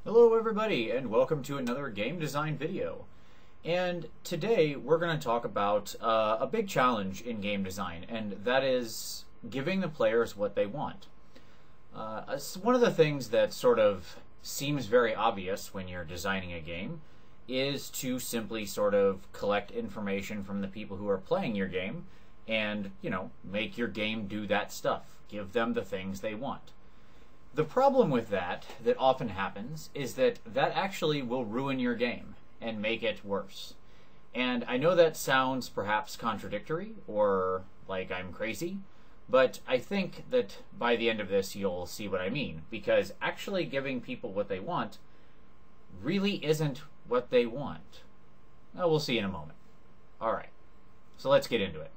Hello everybody, and welcome to another game design video. And today we're going to talk about a big challenge in game design, and that is giving the players what they want. One of the things that sort of seems very obvious when you're designing a game is to simply sort of collect information from the people who are playing your game and, make your game do that stuff. Give them the things they want. The problem with that often happens is that actually will ruin your game and make it worse. And I know that sounds perhaps contradictory or like I'm crazy, but I think that by the end of this you'll see what I mean, because actually giving people what they want really isn't what they want. We'll see in a moment. Alright, so let's get into it.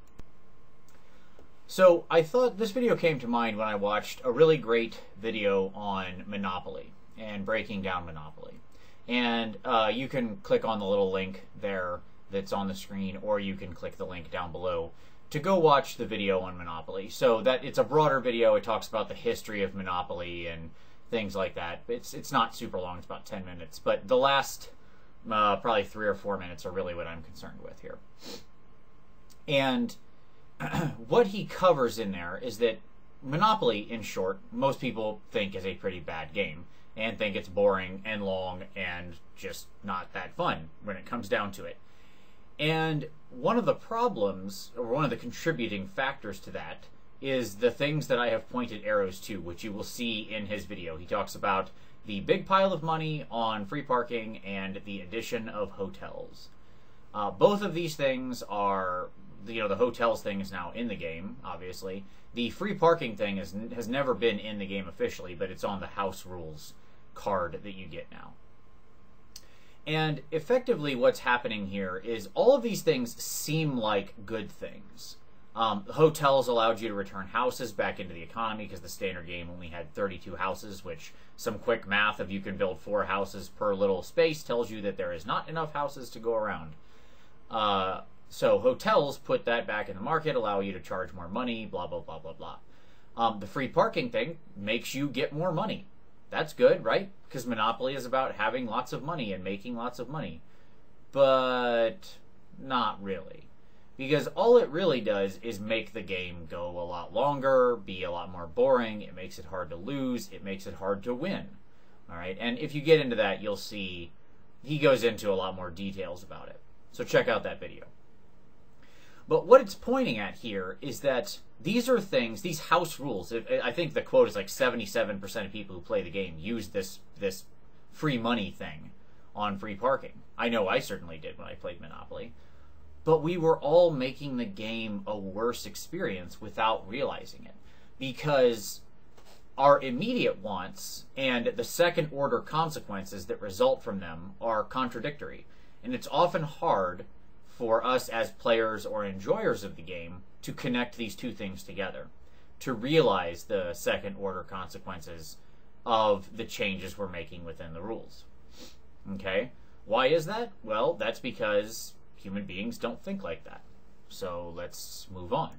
So I thought this video came to mind when I watched a really great video on Monopoly and breaking down Monopoly. And you can click on the little link there that's on the screen, or you can click the link down below to go watch the video on Monopoly. So that it's a broader video. It talks about the history of Monopoly and things like that. It's not super long. It's about 10 minutes. But the last probably 3 or 4 minutes are really what I'm concerned with here. And what he covers in there is that Monopoly, in short, most people think is a pretty bad game and think it's boring and long and just not that fun when it comes down to it. And one of the problems, or one of the contributing factors to that, is the things that I have pointed arrows to, which you will see in his video. He talks about the big pile of money on free parking and the addition of hotels. Both of these things are, the hotels thing is now in the game, obviously. The free parking thing has never been in the game officially, but it's on the house rules card that you get now. And effectively what's happening here is all of these things seem like good things. Hotels allowed you to return houses back into the economy because the standard game only had 32 houses, which some quick math of you can build 4 houses per little space tells you that there is not enough houses to go around. So hotels put that back in the market, allow you to charge more money, blah, blah, blah, blah, blah. The free parking thing makes you get more money. That's good, right? Because Monopoly is about having lots of money and making lots of money. But not really. Because all it really does is make the game go a lot longer, be a lot more boring. It makes it hard to lose. It makes it hard to win. All right? And if you get into that, you'll see he goes into a lot more details about it. So check out that video. But what it's pointing at here is that these are things, these house rules, I think the quote is like 77% of people who play the game use this free money thing on free parking. I know I certainly did when I played Monopoly. But we were all making the game a worse experience without realizing it. Because our immediate wants and the second order consequences that result from them are contradictory. And it's often hard for us as players or enjoyers of the game to connect these two things together, to realize the second order consequences of the changes we're making within the rules. Okay? Why is that? Well, that's because human beings don't think like that. So let's move on.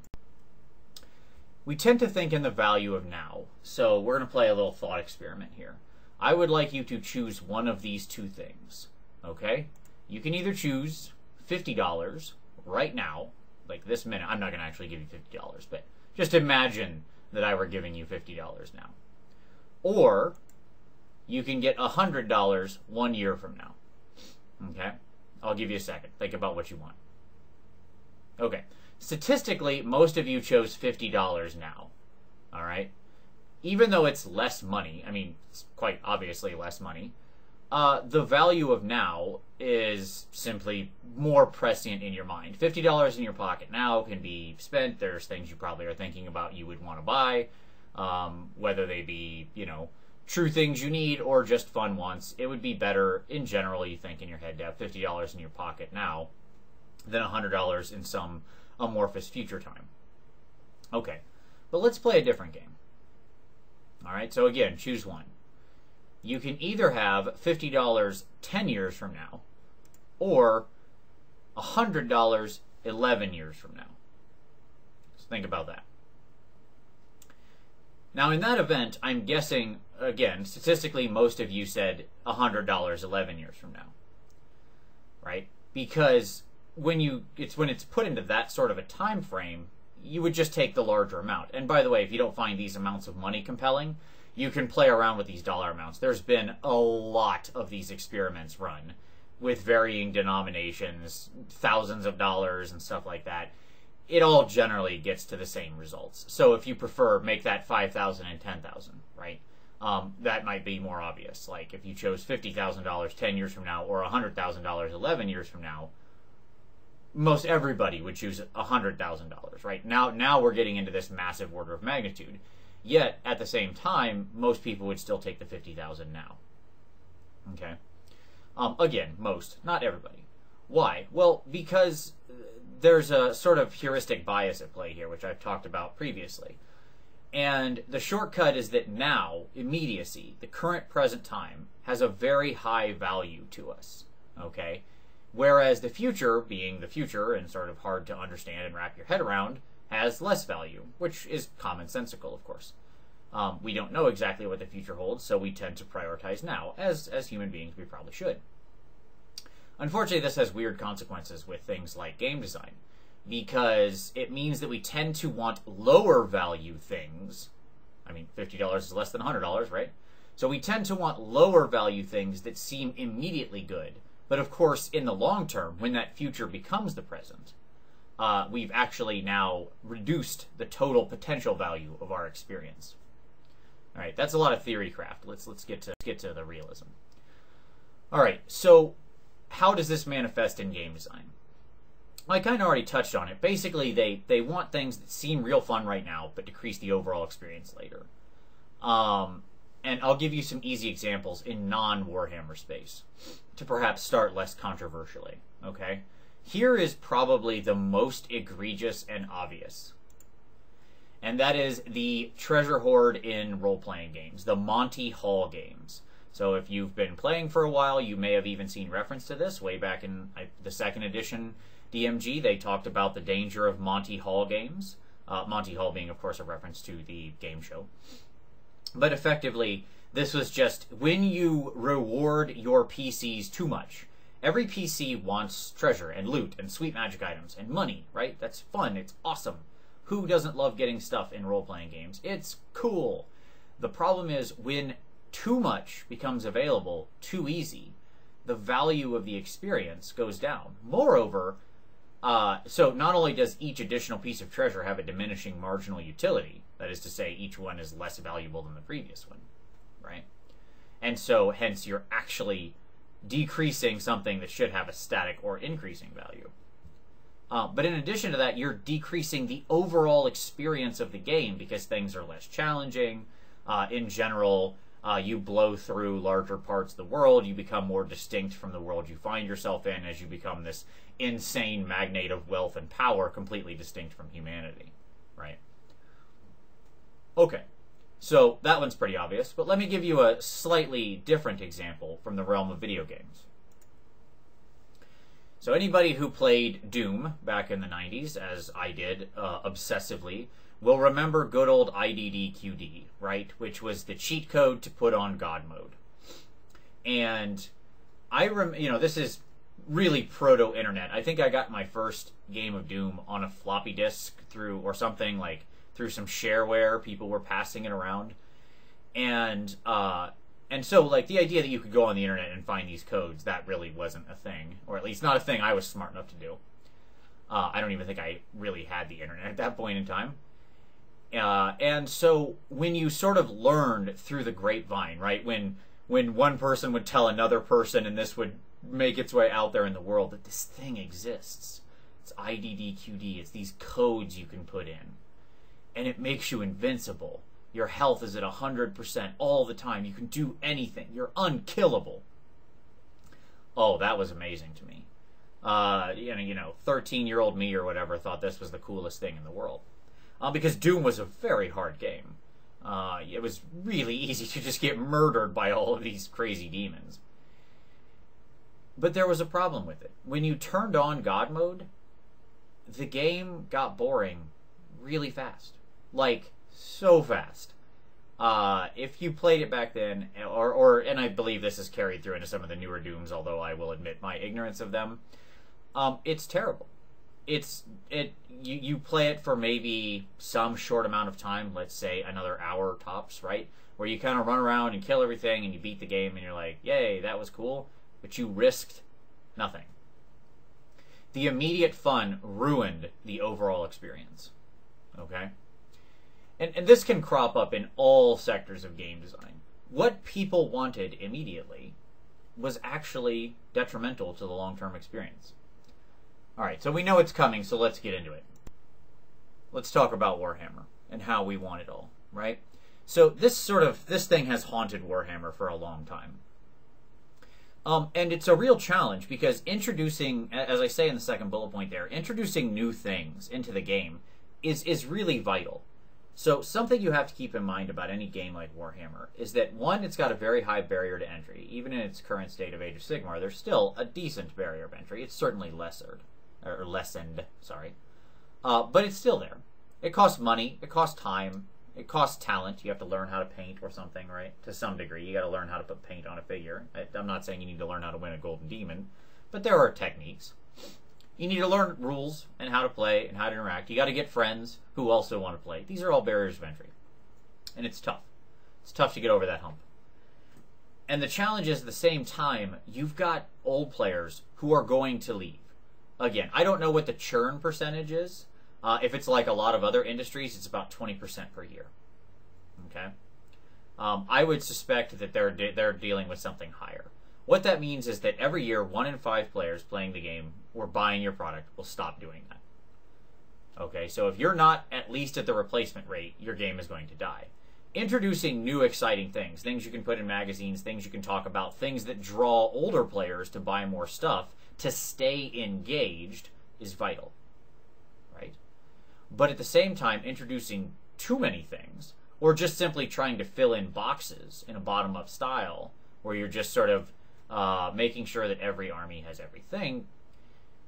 We tend to think in the value of now, so we're going to play a little thought experiment here. I would like you to choose one of these two things. Okay? You can either choose $50 right now, like this minute. I'm not going to actually give you $50, but just imagine that I were giving you $50 now. Or you can get $100 1 year from now. Okay? I'll give you a second. Think about what you want. Okay. Statistically, most of you chose $50 now. All right? Even though it's less money, I mean, it's quite obviously less money, the value of now is simply more prescient in your mind. $50 in your pocket now can be spent. There's things you probably are thinking about you would want to buy, whether they be, true things you need or just fun wants. It would be better, in general, you think in your head, to have $50 in your pocket now than $100 in some amorphous future time. Okay, but let's play a different game. All right, so again, choose one. You can either have $50 10 years from now or $100 11 years from now. So think about that. Now, in that event, I'm guessing again, statistically, most of you said $100 11 years from now, right? Because when it's put into that sort of a time frame, you would just take the larger amount. And by the way, if you don't find these amounts of money compelling, you can play around with these dollar amounts. There's been a lot of these experiments run with varying denominations, thousands of dollars and stuff like that. It all generally gets to the same results. So if you prefer, make that 5,000 and 10,000, right? That might be more obvious. Like if you chose $50,000 10 years from now or $100,000 11 years from now, most everybody would choose $100,000, right? Now we're getting into this massive order of magnitude. Yet, at the same time, most people would still take the 50,000 now. Okay? Again, most, not everybody. Why? Well, because there's a sort of heuristic bias at play here, which I've talked about previously. And the shortcut is that now, immediacy, the current present time, has a very high value to us. Okay? Whereas the future, being the future and sort of hard to understand and wrap your head around, has less value, which is commonsensical, of course. We don't know exactly what the future holds, so we tend to prioritize now. As human beings, we probably should. Unfortunately, this has weird consequences with things like game design, because it means that we tend to want lower value things. I mean, $50 is less than $100, right? So we tend to want lower value things that seem immediately good. But of course, in the long term, when that future becomes the present, we've actually now reduced the total potential value of our experience. All right, that's a lot of theory craft. Let's get to the realism. All right, so how does this manifest in game design? I kind of already touched on it. Basically, they want things that seem real fun right now, but decrease the overall experience later. And I'll give you some easy examples in non-Warhammer space to perhaps start less controversially. Okay. Here is probably the most egregious and obvious. And that is the treasure hoard in role-playing games, the Monty Hall games. So if you've been playing for a while, you may have even seen reference to this. Way back in the 2nd edition DMG, they talked about the danger of Monty Hall games. Monty Hall being, of course, a reference to the game show. But effectively, this was just when you reward your PCs too much. Every PC wants treasure and loot and sweet magic items and money, right? That's fun. It's awesome. Who doesn't love getting stuff in role-playing games? It's cool. The problem is when too much becomes available too easy, the value of the experience goes down. Moreover, so not only does each additional piece of treasure have a diminishing marginal utility, that is to say, each one is less valuable than the previous one, right? And so, hence, you're actually decreasing something that should have a static or increasing value. But in addition to that, you're decreasing the overall experience of the game because things are less challenging. In general, you blow through larger parts of the world. You become more distinct from the world you find yourself in as you become this insane magnate of wealth and power, completely distinct from humanity, right? Okay, so that one's pretty obvious, but let me give you a slightly different example from the realm of video games. So anybody who played Doom back in the 90s, as I did obsessively, will remember good old IDDQD, right? Which was the cheat code to put on God mode. And this is really proto-internet. I think I got my first game of Doom on a floppy disk through some shareware. People were passing it around. And so, like, the idea that you could go on the internet and find these codes, that really wasn't a thing. Or at least not a thing I was smart enough to do. I don't even think I really had the internet at that point in time. And so, when you sort of learned through the grapevine, right, when one person would tell another person and this would make its way out there in the world that this thing exists. It's IDDQD. It's these codes you can put in. And it makes you invincible. Your health is at 100% all the time. You can do anything. You're unkillable. Oh, that was amazing to me. 13-year-old me or whatever thought this was the coolest thing in the world. Because Doom was a very hard game. It was really easy to just get murdered by all of these crazy demons. But there was a problem with it. When you turned on God mode, the game got boring really fast. Like, so fast. If you played it back then, and I believe this is carried through into some of the newer Dooms, although I will admit my ignorance of them, it's terrible. You play it for maybe some short amount of time, let's say another hour tops, right? Where you kind of run around and kill everything and you beat the game and you're like, yay, that was cool, but you risked nothing. The immediate fun ruined the overall experience, okay? And this can crop up in all sectors of game design. What people wanted immediately was actually detrimental to the long-term experience. Alright, so we know it's coming, so let's get into it. Let's talk about Warhammer and how we want it all, right? So this thing has haunted Warhammer for a long time. And it's a real challenge because introducing, as I say in the second bullet point there, introducing new things into the game is really vital. So something you have to keep in mind about any game like Warhammer is that, one, it's got a very high barrier to entry. Even in its current state of Age of Sigmar, there's still a decent barrier of entry. It's certainly lessened, sorry. But it's still there. It costs money, it costs time, it costs talent. You have to learn how to paint or something, right? To some degree, you got to learn how to put paint on a figure. I'm not saying you need to learn how to win a golden demon, but there are techniques. You need to learn rules and how to play and how to interact. You got to get friends who also want to play. These are all barriers of entry. And it's tough. It's tough to get over that hump. And the challenge is, at the same time, you've got old players who are going to leave. Again, I don't know what the churn percentage is. If it's like a lot of other industries, it's about 20% per year. Okay? I would suspect that they're dealing with something higher. What that means is that every year, 1 in 5 players playing the game or buying your product will stop doing that. Okay, so if you're not at least at the replacement rate, your game is going to die. Introducing new exciting things you can put in magazines, things you can talk about, things that draw older players to buy more stuff, to stay engaged, is vital. Right? But at the same time, introducing too many things, or just simply trying to fill in boxes in a bottom-up style, where you're just sort of making sure that every army has everything,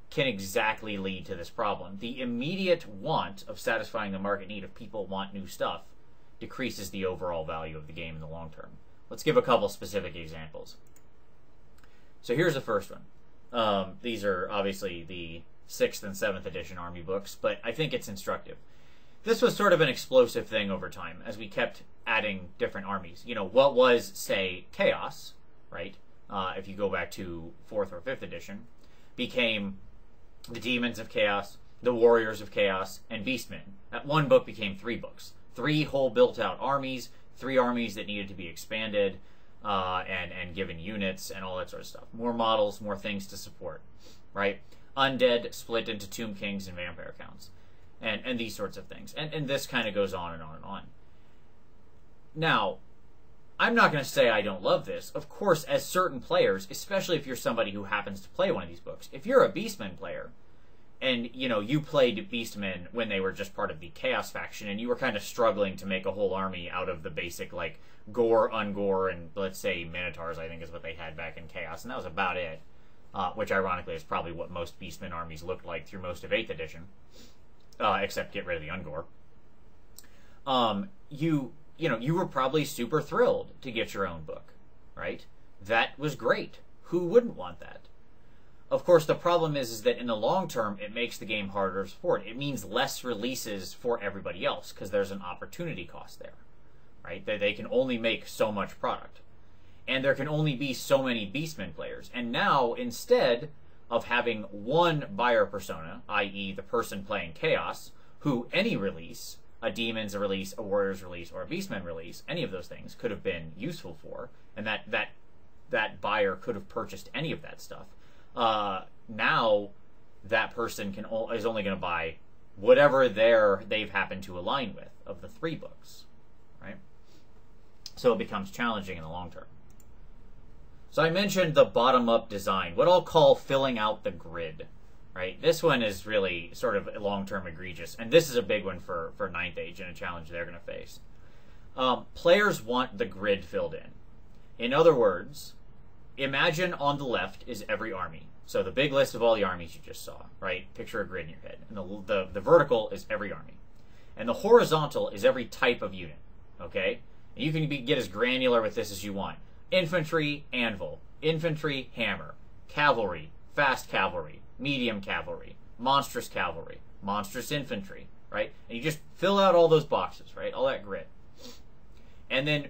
can exactly lead to this problem. The immediate want of satisfying the market need of people want new stuff decreases the overall value of the game in the long term. Let's give a couple specific examples. So here's the first one. These are obviously the 6th and 7th edition army books, but I think it's instructive. This was sort of an explosive thing over time as we kept adding different armies. You know, what was, say, Chaos, right? If you go back to 4th or 5th edition, became the Demons of Chaos, the Warriors of Chaos, and Beastmen. That one book became 3 books. 3 whole built-out armies, 3 armies that needed to be expanded and given units and all that sort of stuff. More models, more things to support, right? Undead split into Tomb Kings and Vampire Counts, and these sorts of things. And this kind of goes on and on and on. Now, I'm not going to say I don't love this. Of course, as certain players, especially if you're somebody who happens to play one of these books, if you're a Beastmen player, and, you know, you played Beastmen when they were just part of the Chaos faction, and you were kind of struggling to make a whole army out of the basic, like, Gore, Ungore, and, let's say, Minotaurs, I think is what they had back in Chaos, and that was about it. Which, ironically, is probably what most Beastmen armies looked like through most of 8th edition. Except get rid of the Ungore. You were probably super thrilled to get your own book, right? That was great. Who wouldn't want that? Of course, the problem is that in the long term, it makes the game harder to support. It means less releases for everybody else, because there's an opportunity cost there, right? They can only make so much product. And there can only be so many Beastmen players. And now, instead of having one buyer persona, i.e. the person playing Chaos, who any release, a Demon's release, a Warrior's release, or a Beastmen release, any of those things could have been useful for, and that buyer could have purchased any of that stuff. Now, that person is only going to buy whatever they've happened to align with of the 3 books, right? So it becomes challenging in the long term. So I mentioned the bottom-up design, what I'll call filling out the grid, right? This one is really sort of long-term egregious, and this is a big one for 9th Age and a challenge they're going to face. Players want the grid filled in. In other words, imagine on the left is every army. So the big list of all the armies you just saw, right? Picture a grid in your head. And the vertical is every army. And the horizontal is every type of unit, okay? And you can get as granular with this as you want. Infantry, anvil. Infantry, hammer. Cavalry, fast cavalry. Medium cavalry. Monstrous cavalry. Monstrous infantry, right? And you just fill out all those boxes, right? All that grid. And then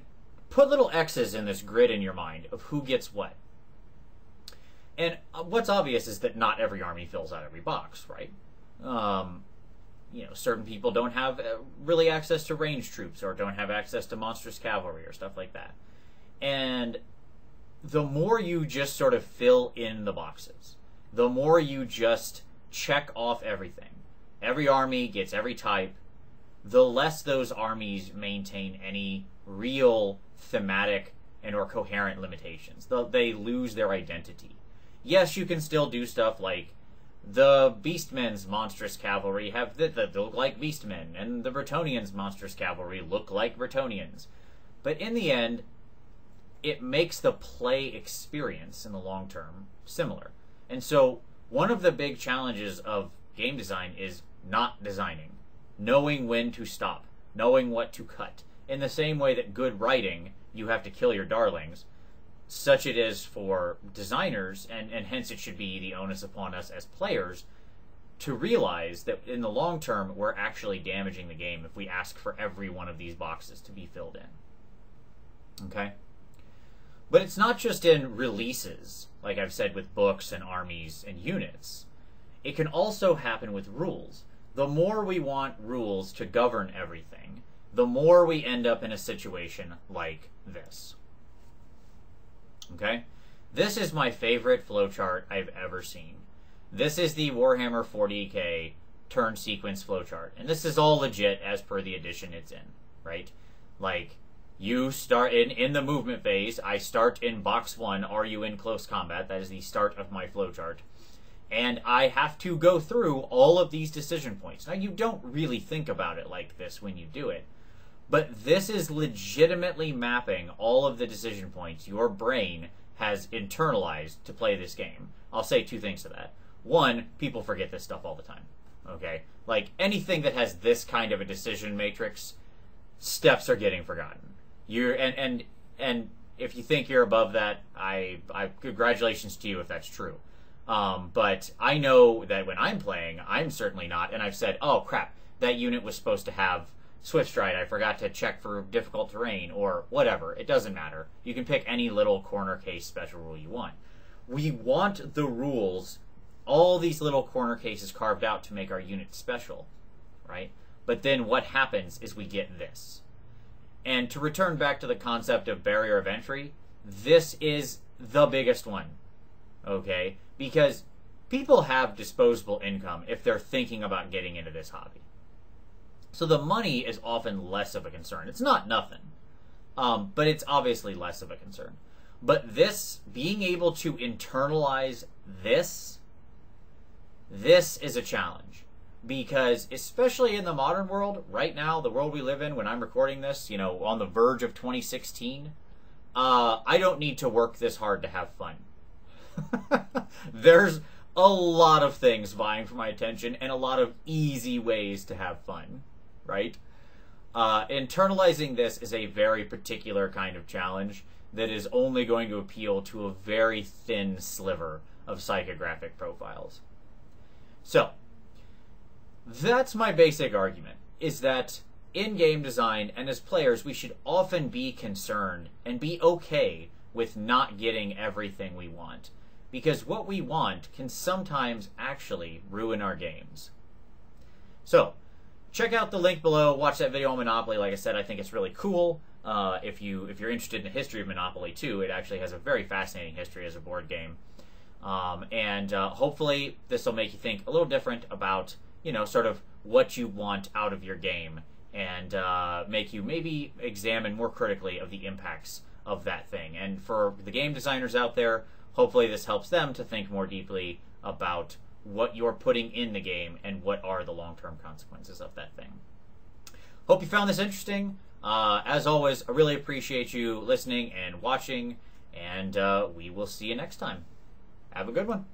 put little X's in this grid in your mind of who gets what. And what's obvious is that not every army fills out every box, right? Certain people don't have really access to ranged troops or don't have access to monstrous cavalry or stuff like that. And the more you just sort of fill in the boxes, the more you just check off everything. Every army gets every type, the less those armies maintain any real thematic and or coherent limitations. They lose their identity. Yes, you can still do stuff like the Beastmen's monstrous cavalry they look like Beastmen, and the Bretonnians' monstrous cavalry look like Bretonnians. But in the end, it makes the play experience in the long term similar. And so one of the big challenges of game design is not designing, knowing when to stop, knowing what to cut. In the same way that good writing, you have to kill your darlings, such it is for designers, and hence it should be the onus upon us as players to realize that in the long term, we're actually damaging the game if we ask for every one of these boxes to be filled in. Okay? But it's not just in releases, like I've said with books and armies and units. It can also happen with rules. The more we want rules to govern everything, the more we end up in a situation like this. Okay? This is my favorite flowchart I've ever seen. This is the Warhammer 40k turn sequence flowchart. And this is all legit as per the edition it's in, right? Like, you start in the movement phase. I start in box 1. Are you in close combat? That is the start of my flowchart. And I have to go through all of these decision points. Now, you don't really think about it like this when you do it. But this is legitimately mapping all of the decision points your brain has internalized to play this game. I'll say two things to that. One, people forget this stuff all the time. Okay? Like, anything that has this kind of a decision matrix, steps are getting forgotten. And if you think you're above that, I congratulations to you if that's true. But I know that when I'm playing, I'm certainly not, and I've said, oh crap, that unit was supposed to have Swift Stride, I forgot to check for difficult terrain, or whatever. It doesn't matter. You can pick any little corner case special rule you want. We want the rules, all these little corner cases carved out to make our unit special, right? But then what happens is we get this. And to return back to the concept of barrier of entry, this is the biggest one, okay? Because people have disposable income if they're thinking about getting into this hobby. So the money is often less of a concern. It's not nothing, but it's obviously less of a concern. But this, being able to internalize this is a challenge. Because especially in the modern world, right now, the world we live in, when I'm recording this, you know, on the verge of 2016, I don't need to work this hard to have fun. There's a lot of things vying for my attention and a lot of easy ways to have fun, right? Internalizing this is a very particular kind of challenge that is only going to appeal to a very thin sliver of psychographic profiles. So, that's my basic argument, is that in game design and as players, we should often be concerned and be okay with not getting everything we want. Because what we want can sometimes actually ruin our games. So, check out the link below, watch that video on Monopoly. Like I said, I think it's really cool. If you're interested in the history of Monopoly too, it actually has a very fascinating history as a board game. Hopefully this will make you think a little different about, you know, sort of what you want out of your game, and make you maybe examine more critically of the impacts of that thing. And for the game designers out there, hopefully this helps them to think more deeply about what you're putting in the game and what are the long-term consequences of that thing. Hope you found this interesting. As always, I really appreciate you listening and watching, and we will see you next time. Have a good one.